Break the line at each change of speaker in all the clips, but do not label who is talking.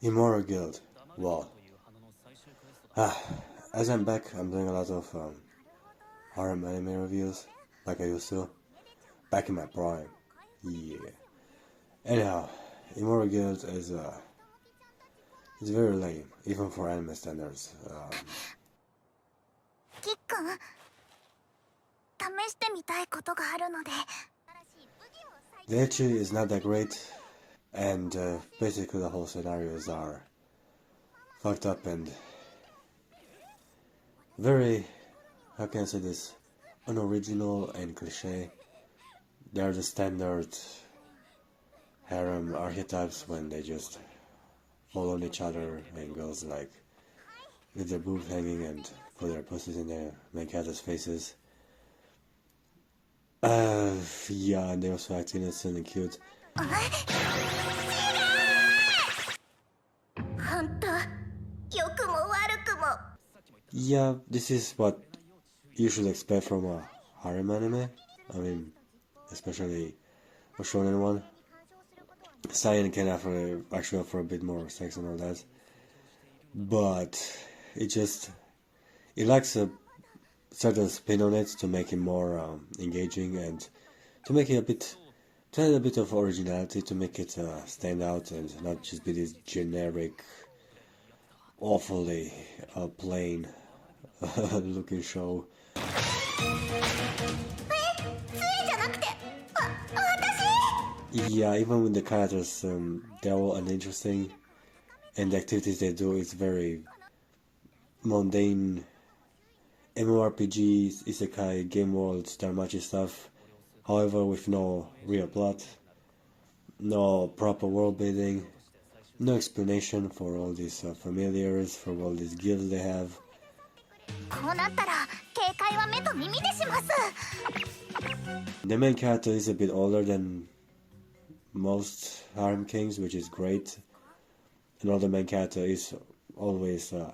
Immoral Guild. Wow. As I'm back, I'm doing a lot of harem anime reviews, like I used to. Back in my prime. Yeah. Anyhow, Immoral Guild is it's very lame, even for anime standards. The ecchi is not that great, and basically the whole scenarios are fucked up and very, how can I say this, unoriginal and cliche. They are the standard harem archetypes when they just fall on each other and girls like with their boobs hanging and put their pussies in their main characters' faces. Yeah, and they also act innocent and cute. Yeah, this is what you should expect from a harem anime. I mean, especially a shonen one. Seinen can actually offer a bit more sex and all that, but it lacks a certain spin on it to make it more engaging and to add a bit of originality to make it stand out and not just be this generic, awfully plain looking show. Yeah, even with the characters, they're all uninteresting, and the activities they do is very mundane. MMORPGs, isekai, game worlds, Dharmachi stuff, however with no real plot, no proper world building, no explanation for all these familiars, for all these guilds they have. The main character is a bit older than most harem kings, which is great. Another main character is always a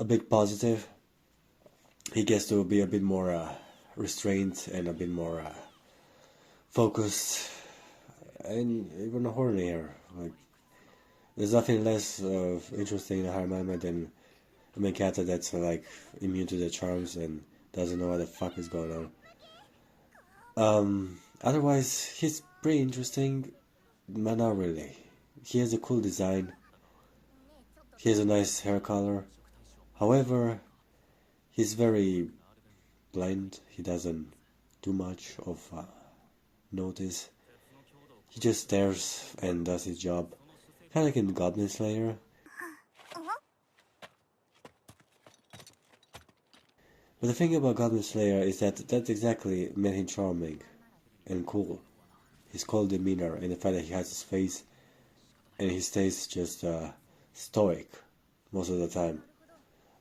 big positive. He gets to be a bit more restrained and a bit more focused, and even horny here. Like, there's nothing less interesting in a harem anime than a main character that's like immune to the charms and doesn't know what the fuck is going on. Otherwise, he's pretty interesting, but not really. He has a cool design. He has a nice hair color. However, he's very blind. He doesn't do much of notice. He just stares and does his job. Kind of like in Goblin Slayer. But the thing about Goblin Slayer is that exactly made him charming and cool. His cold demeanor and the fact that he has his face and he stays just stoic most of the time.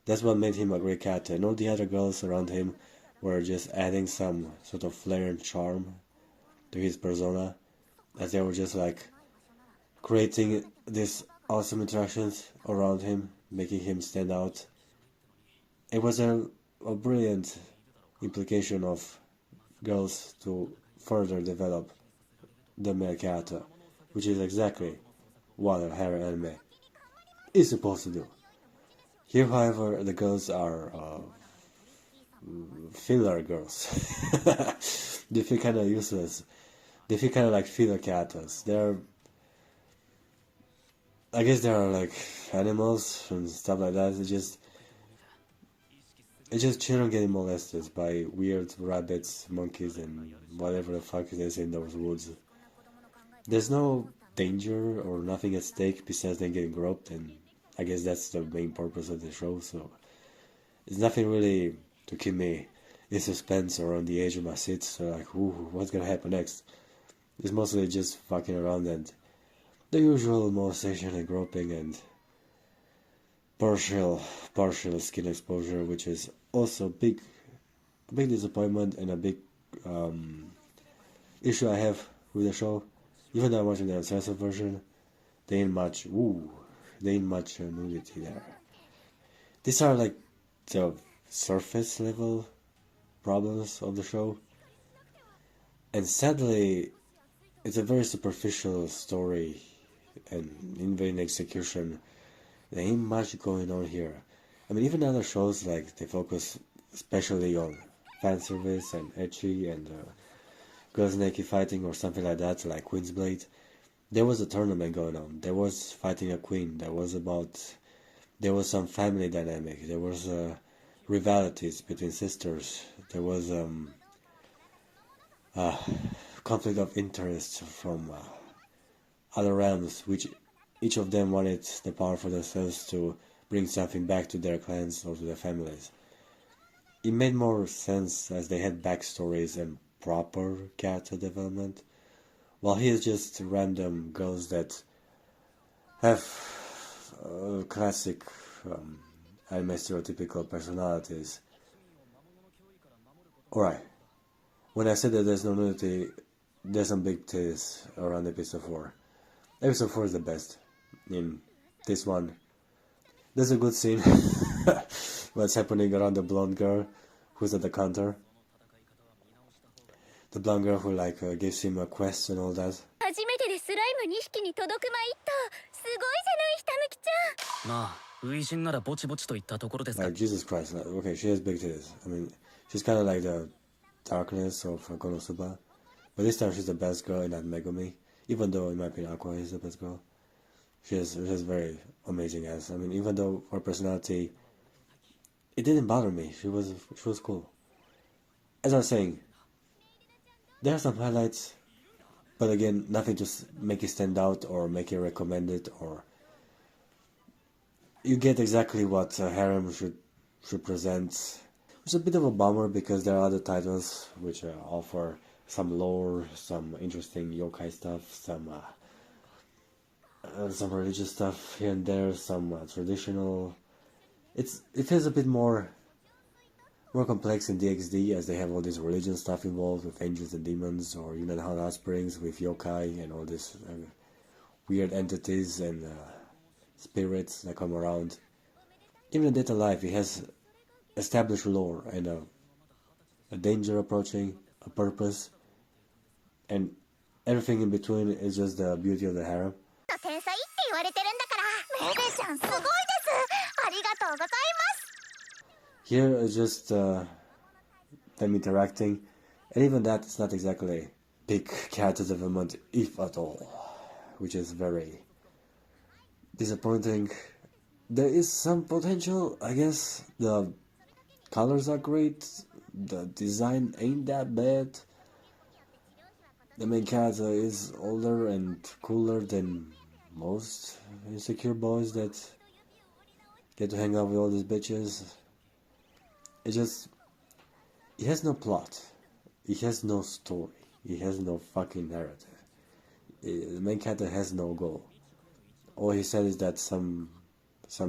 That's what made him a great character, and all the other girls around him were just adding some sort of flair and charm to his persona, as they were just like creating these awesome interactions around him, making him stand out. It was a brilliant implication of girls to further develop the male character, which is exactly what a harem anime is supposed to do. Here, however, the girls are filler girls. They feel kind of useless. They feel kind of like filler characters. I guess they are like animals and stuff like that. It's just children getting molested by weird rabbits, monkeys, and whatever the fuck is in those woods. There's no danger or nothing at stake besides them getting groped, and I guess that's the main purpose of the show, so it's nothing really to keep me in suspense or on the edge of my seat, so like, ooh, what's gonna happen next? It's mostly just fucking around and the usual molestation and groping and partial skin exposure, which is also a big disappointment and a big issue I have with the show. Even though I'm watching the uncensored version, there ain't much nudity there. These are like the surface level problems of the show, and sadly, it's a very superficial story and in execution. There ain't much going on here. I mean, even other shows, like, they focus especially on fan service and ecchi and girls naked fighting or something like that, like Queen's Blade. There was a tournament going on. There was fighting a queen. There was some family dynamic. There was rivalities between sisters. There was conflict of interest from other realms, which each of them wanted the power for themselves to bring something back to their clans or to their families. It made more sense as they had backstories and proper character development, while here's just random girls that have classic anime stereotypical personalities. Alright, when I said that there's no nudity, there's some big titties around episode 4. Episode 4 is the best. In this one, there's a good scene. What's happening around the blonde girl who's at the counter. The blonde girl who like gives him a quest and all that. Like, Jesus Christ, like, okay, she has big titties. I mean, she's kind of like the darkness of Konosuba. But this time she's the best girl in that Megumi. Even though, in my opinion, Aqua is the best girl. She has very amazing ass. I mean, even though her personality, it didn't bother me. She was cool. As I was saying, there are some highlights, but again, nothing to make it stand out or make it recommended, or you get exactly what a harem should present. It's a bit of a bummer because there are other titles which offer some lore, some interesting yokai stuff, some religious stuff here and there, some traditional. It feels a bit more complex in DxD, as they have all this religion stuff involved with angels and demons, or Hot Springs with yokai and all this weird entities and spirits that come around. Even in Data Life, it has established lore and a danger approaching, a purpose, and everything in between is just the beauty of the harem. Here is just them interacting, and even that is not exactly big character development, if at all, which is very disappointing. There is some potential, I guess. The colors are great, the design ain't that bad. The main character is older and cooler than most insecure boys that get to hang out with all these bitches. It has no plot. It has no story. It has no fucking narrative. The main character has no goal. All he said is that some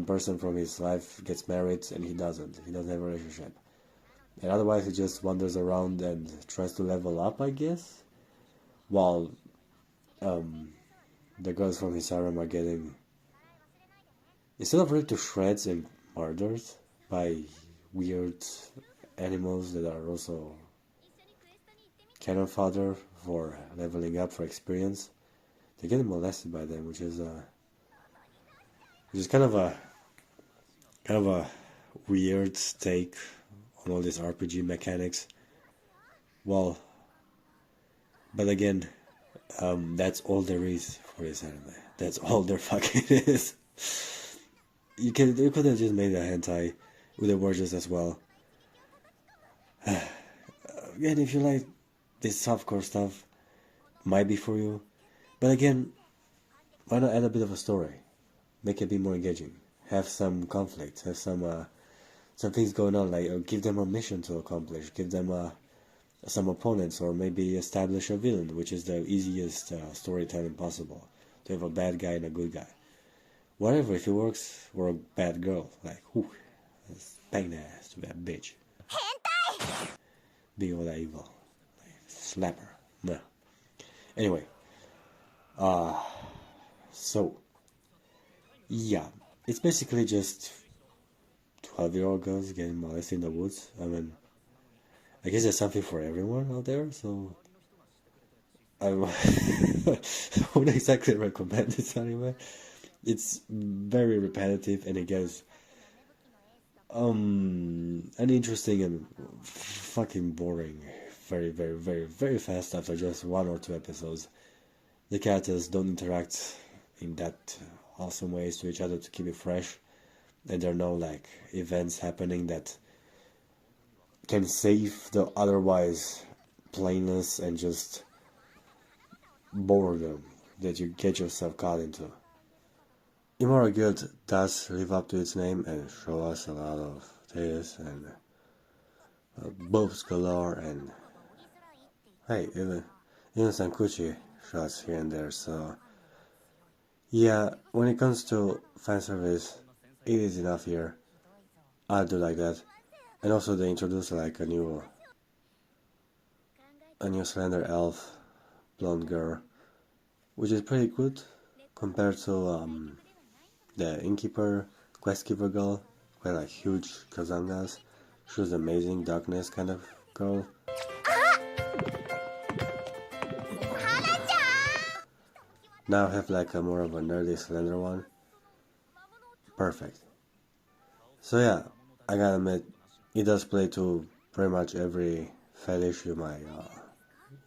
person from his life gets married and he doesn't. He doesn't have a relationship. And otherwise he just wanders around and tries to level up, I guess. While the girls from his harem are getting, instead of ripped to shreds and murdered by weird animals that are also cannon fodder for leveling up for experience, they're getting molested by them, which is kind of a weird take on all these RPG mechanics. Well, but again, that's all there is for this anime. That's all there fucking is. You could have just made a hentai with the words as well. Again, if you like this softcore stuff, might be for you. But again, why not add a bit of a story? Make it a bit more engaging. Have some conflict. Have some things going on. Like give them a mission to accomplish. Give them some opponents, or maybe establish a villain, which is the easiest storytelling possible. To have a bad guy and a good guy. Whatever, if it works, or a bad girl. Like, whew, bang the ass to that bitch. Be all that evil. Like, slap her. No. Anyway. So. Yeah. It's basically just 12-year-old girls getting molested in the woods. I mean, I guess there's something for everyone out there, so I wouldn't exactly recommend this anime. It's very repetitive and it gets uninteresting and fucking boring very, very, very, very fast after just 1 or 2 episodes. The characters don't interact in that awesome ways to each other to keep it fresh, and there are no like events happening that can save the otherwise plainness and just boredom that you get yourself caught into. Immoral Guild does live up to its name and show us a lot of titties and boobs galore and hey, even some coochie shots here and there. So yeah, when it comes to fan service, it is enough here. I do like that, and also they introduce like a new slender elf blonde girl, which is pretty good compared to the innkeeper questkeeper girl, quite like huge kazangas. She was amazing darkness kind of girl. Now I have like a more of a nerdy slender one. Perfect. So yeah, I gotta admit, it does play to pretty much every fetish you might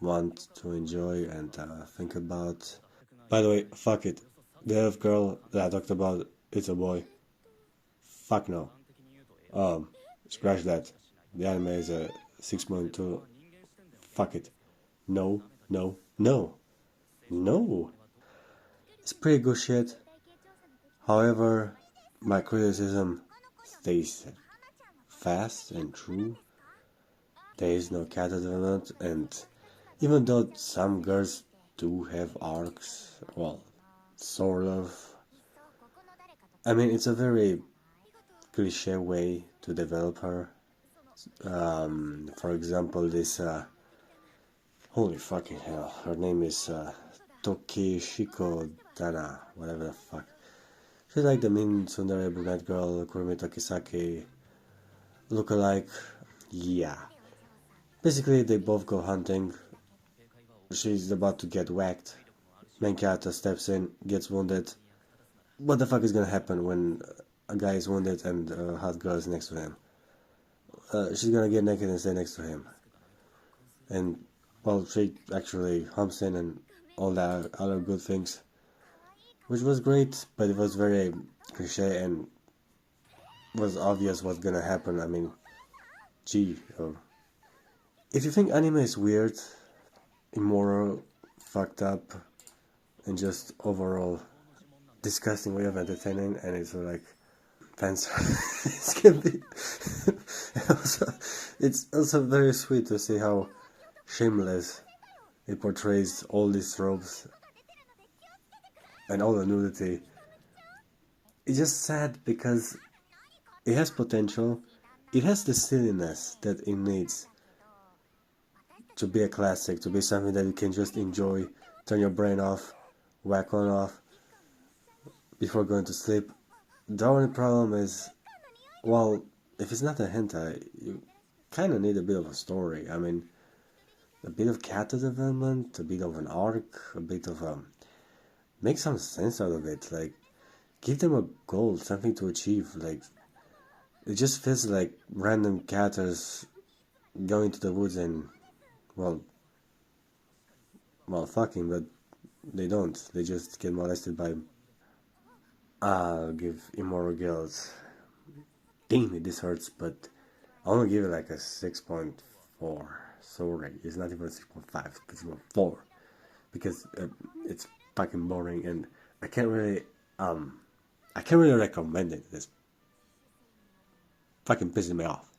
want to enjoy and think about. By the way, fuck it. The elf girl that I talked about, it's a boy. Fuck no. Scratch that. The anime is a 6.2. Fuck it. No, no, no, no. It's pretty good shit. However, my criticism stays fast and true. There is no character development, and even though some girls do have arcs, well, sort of. I mean, it's a very cliche way to develop her. For example, this holy fucking hell, her name is Tokishiko Dana, whatever the fuck. She's like the mean tsundere brunette girl, Kurumi Takisaki lookalike. Yeah. Basically, they both go hunting. She's about to get whacked. Main character steps in, gets wounded. What the fuck is gonna happen when a guy is wounded and a hot girl is next to him? She's gonna get naked and stay next to him. And, well, she actually humps in and all that other good things. Which was great, but it was very cliche and was obvious what's gonna happen. I mean, gee. If you think anime is weird, immoral, fucked up, and just overall disgusting way of entertaining, and it's like fanservice can be. It's also very sweet to see how shameless it portrays all these tropes and all the nudity. It's just sad because it has potential, it has the silliness that it needs to be a classic, to be something that you can just enjoy, turn your brain off, whack on off before going to sleep. The only problem is, well, if it's not a hentai, you kind of need a bit of a story. I mean, a bit of character development, a bit of an arc, a bit of make some sense out of it. Like, give them a goal, something to achieve. Like, it just feels like random characters going to the woods and, well, fucking, but they don't. They just get molested by. I'll give Immoral Guild. Damn it, this hurts, but I want to give it like a 6.4. Sorry, it's not even 6.5, it's even 4. Because it's fucking boring and I can't really recommend it. It's fucking pissing me off.